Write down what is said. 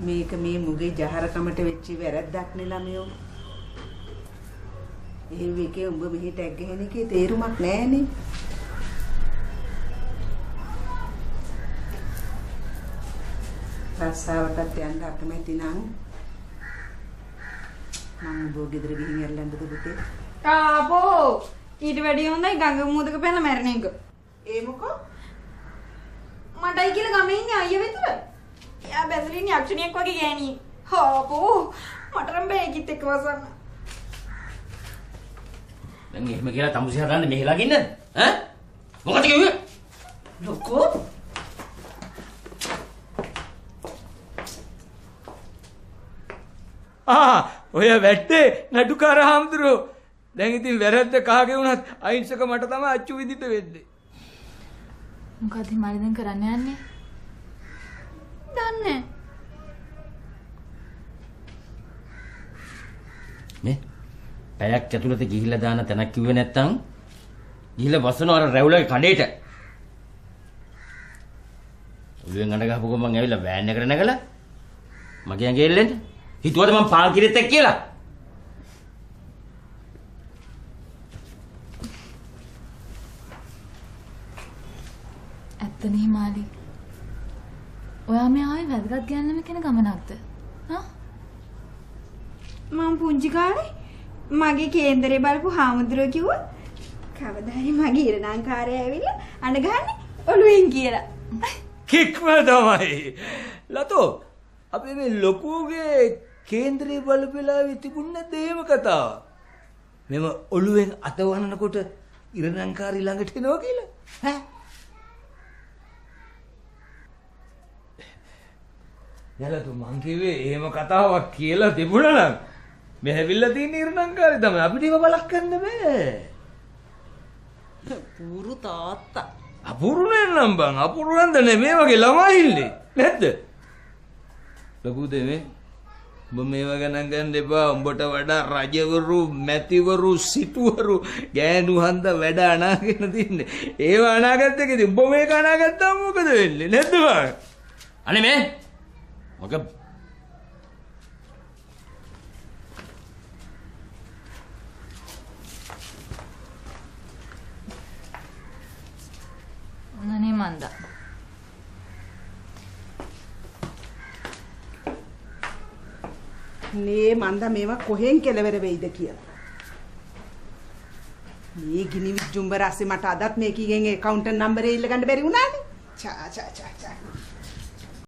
මේක මේ මුගේ ජහරකමට වෙච්ච වැරද්දක් නේ ළමයෝ. ඒ වෙකේ උඹ මෙහි ටැග් ගහන එකේ තේරුමක් නැහැනේ. රස්සාවටත් යන්න අකමැති නම් මම උඹ ගෙදර ගිහින් එල්ලන්නද පුතේ? ආපෝ ඊට වැඩිය හොඳයි ගඟ මුහුදක පැනලා මැරෙන එක. ඒ මොකෝ? මටයි කියලා ගමේ ඉන්නේ අයියා විතර. එයා බැඳලා ඉන්නේ යක්ෂණියක් වගේ ගෑණියෙක්. ආපෝ මට නම් බෑ ඒකිට එක්ක වසන්න. දැන් එහෙම කියලා තමුසි හදන්න මෙහෙ ළඟින්ද? ඈ? මොකද කිව්වේ? ලොකෝ ඔය වැට්ටේ නඩුකාර හාමුදුරුවෝ. දැන් ඉතින් වැරද්ද කාගේ වුණත් අහිංසක මට තමයි අච්චු විදිහට වෙන්නේ. මොකද හිමාලි දැන් කරන්න යන්නේ? දන්නේ මේ පැයක් ඇතුළත ගිහිල්ලා දාන තැනක් කිව්වේ නැත්තම් ගිහිල්ලා වසන අර රැවුලගේ කඩේට. උදෙන් අඬ ගහපු ගමන් ඇවිල්ලා වෑන් එකට නැගලා මගේ ඇඟේ එල්ලෙන්න. හිතුවද මම පාල් කිරිත් එක්ක කියලා? ඇත්තනේ හිමාලි. ඔයා මේ ආවේ වැදගත් ගෑනම කෙන ගමනක්ද? හා? මම පුංචි කාලේ මගේ කේන්දරේ බලපු හාමුදුරුවෝ කිව්වා කවදා හරි මගේ ඉරණංකාරය ඇවිල්ලා අඬ ගහන්නේ ඔළුවෙන් කියලා. කික්ම තමයි. ලතෝ අපි මේ ලොකුගේ කේන්ද්‍රයේ බලපෙලාවේ තිබුණේ දේව කතාව. මෙම ඔළුවෙන් අතවන්නකොට ඉරණංකාරී ළඟට එනවා කියලා. ඈ? යලතු මං කිව්වේ එහෙම කතාවක් කියලා තිබුණා නම් මේ හැවිල්ලා තියෙන ඉරණංකාරී තමයි අපිට ඒව බලක් ගන්න බෑ. පුරු තාත්තා. අපුරු නෑනම් බං අපුරු නන්ද මේ වගේ ළමයි ඉන්නේ නැද්ද? ලොකු දෙමේ උඹ මේවා ගණන් ගන්න එපා. උඹට වඩා රජවරු මැතිවරු සිටුවරු ගෑනු හන්ද වැඩ අනාගෙන තින්නේ. ඒව අනාගත්ත එකදී උඹ මේක අනාගත්තාම මොකද වෙන්නේ නැද්ද බං? අනේ මේ මොකද නනේ මන්දා. නේ මන්ද මේවා කොහෙන් කෙලවර වෙයිද කියලා. මේ ගිනි විජ්ජුම්බර ඇස්සේ මට අදත් මේකෙන් account number එක ඉල්ල ගන්න බැරි වුණානේ. චා